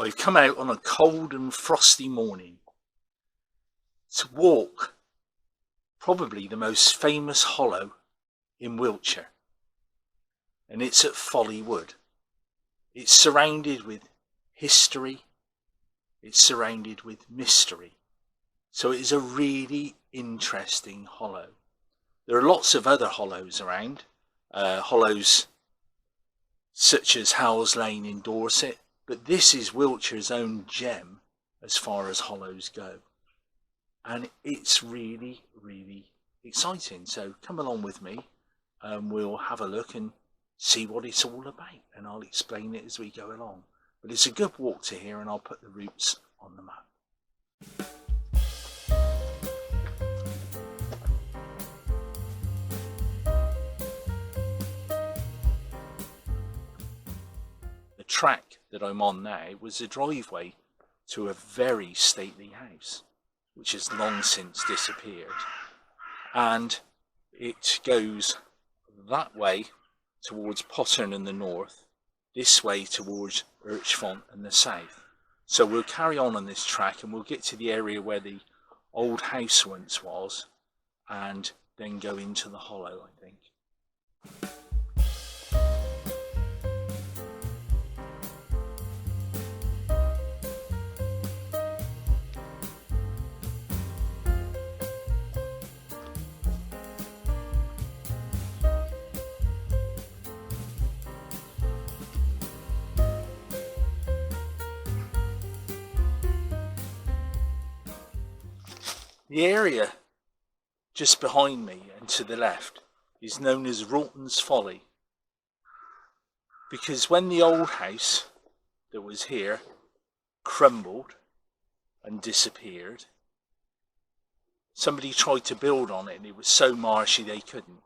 Well, I've come out on a cold and frosty morning to walk probably the most famous hollow in Wiltshire, and it's at Folly Wood. It's surrounded with history, it's surrounded with mystery, so it is a really interesting hollow. There are lots of other hollows around, hollows such as Howells Lane in Dorset, but this is Wiltshire's own gem as far as hollows go, and it's really, really exciting. So come along with me and we'll have a look and see what it's all about, and I'll explain it as we go along. But it's a good walk to here, and I'll put the routes on the map. The track that I'm on now was a driveway to a very stately house, which has long since disappeared, and it goes that way towards Potterne in the north, this way towards Urchfont in the south. So we'll carry on this track and we'll get to the area where the old house once was, and then go into the hollow, I think. The area just behind me and to the left is known as Wroughton's Folly, because when the old house that was here crumbled and disappeared, somebody tried to build on it and it was so marshy they couldn't.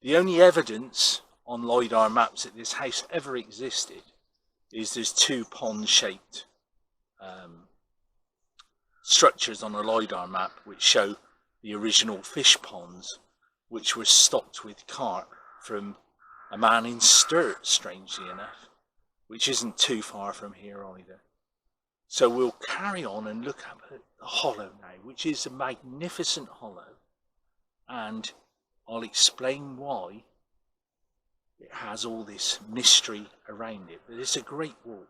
The only evidence on LiDAR maps that this house ever existed is there's two pond-shaped structures on a LiDAR map which show the original fish ponds, which were stocked with carp from a man in Sturt, strangely enough, which isn't too far from here either. So we'll carry on and look up at the hollow now, which is a magnificent hollow, and I'll explain why it has all this mystery around it, but it's a great walk.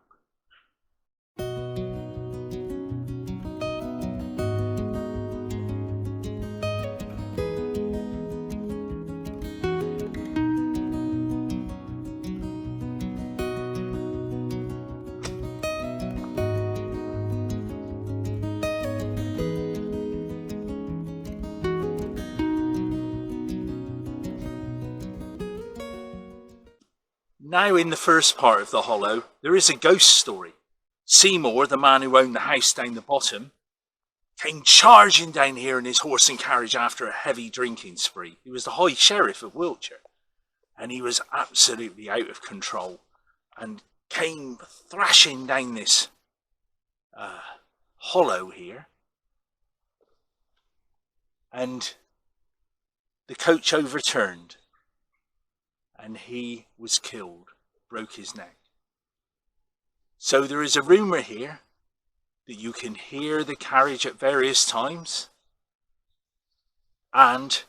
Now in the first part of the hollow, there is a ghost story. Seymour, the man who owned the house down the bottom, came charging down here in his horse and carriage after a heavy drinking spree. He was the High Sheriff of Wiltshire, and he was absolutely out of control and came thrashing down this hollow here, and the coach overturned and he was killed, broke his neck. So there is a rumour here that you can hear the carriage at various times, and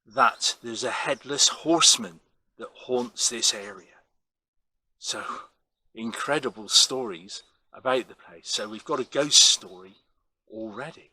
that there's a headless horseman that haunts this area. So incredible stories about the place. So we've got a ghost story already.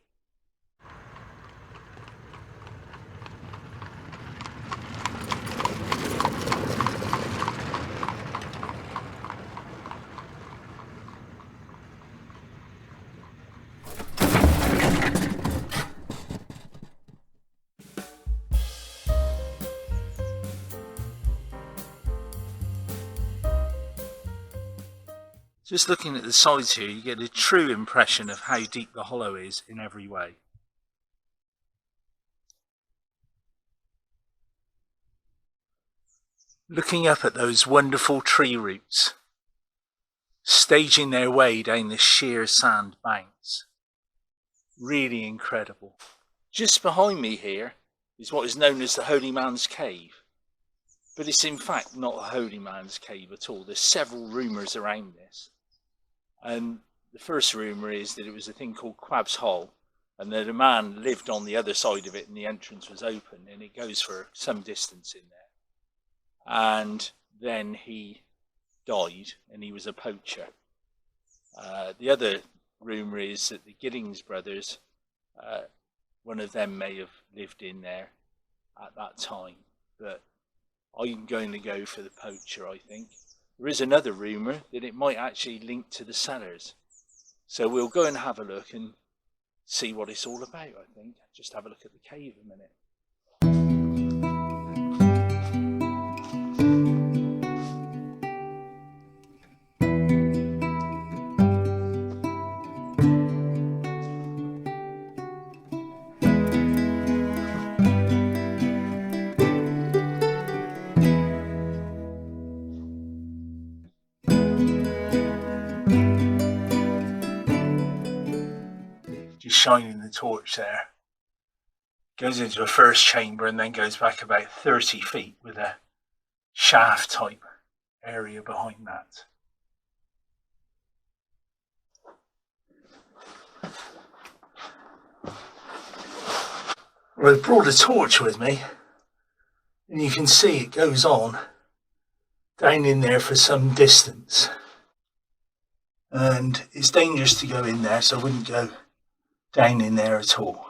Just looking at the sides here, you get a true impression of how deep the hollow is in every way. Looking up at those wonderful tree roots, staging their way down the sheer sand banks. Really incredible. Just behind me here is what is known as the Holy Man's Cave. But it's in fact not a Holy Man's Cave at all. There's several rumours around this. And the first rumour is that it was a thing called Quab's Hole, and that a man lived on the other side of it and the entrance was open, and it goes for some distance in there. And then he died, and he was a poacher. The other rumour is that the Giddings brothers, one of them may have lived in there at that time, but I'm going to go for the poacher, I think. There is another rumour that it might actually link to the cellars. So we'll go and have a look and see what it's all about, I think. Just have a look at the cave a minute. Just shining the torch there. Goes into a first chamber and then goes back about 30 feet with a shaft type area behind that. Well, I've brought a torch with me, and you can see it goes on down in there for some distance. And it's dangerous to go in there, so I wouldn't go down in there at all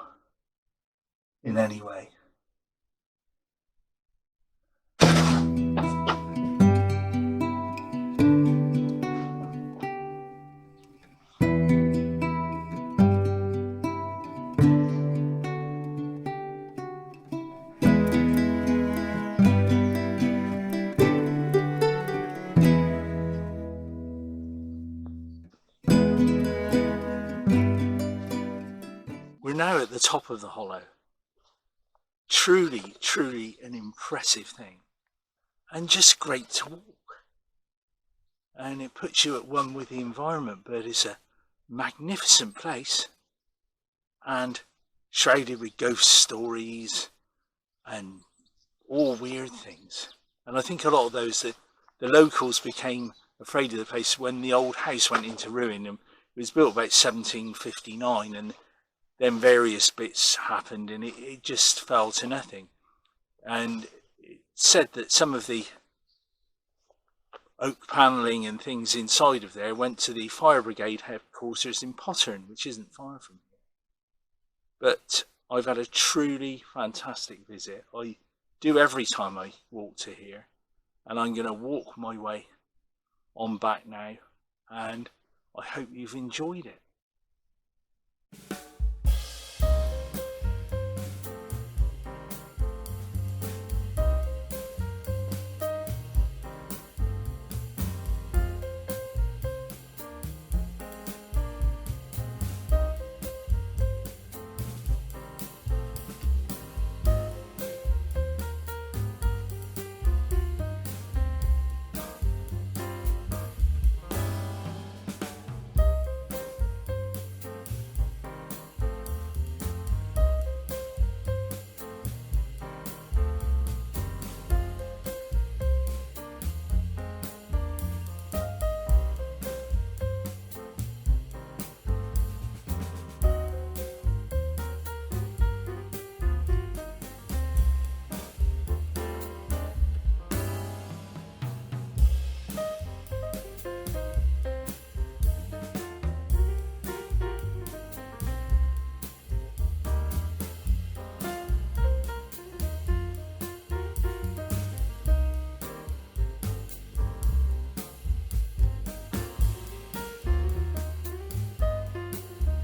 in any way. We're now at the top of the hollow. Truly, truly an impressive thing, and just great to walk. And it puts you at one with the environment, but it's a magnificent place and shrouded with ghost stories and all weird things. And I think a lot of those, that the locals became afraid of the place when the old house went into ruin. And it was built about 1759, and then various bits happened, and it just fell to nothing. And it said that some of the oak panelling and things inside of there went to the fire brigade headquarters in Pottern, which isn't far from here. But I've had a truly fantastic visit. I do every time I walk to here, and I'm going to walk my way on back now, and I hope you've enjoyed it.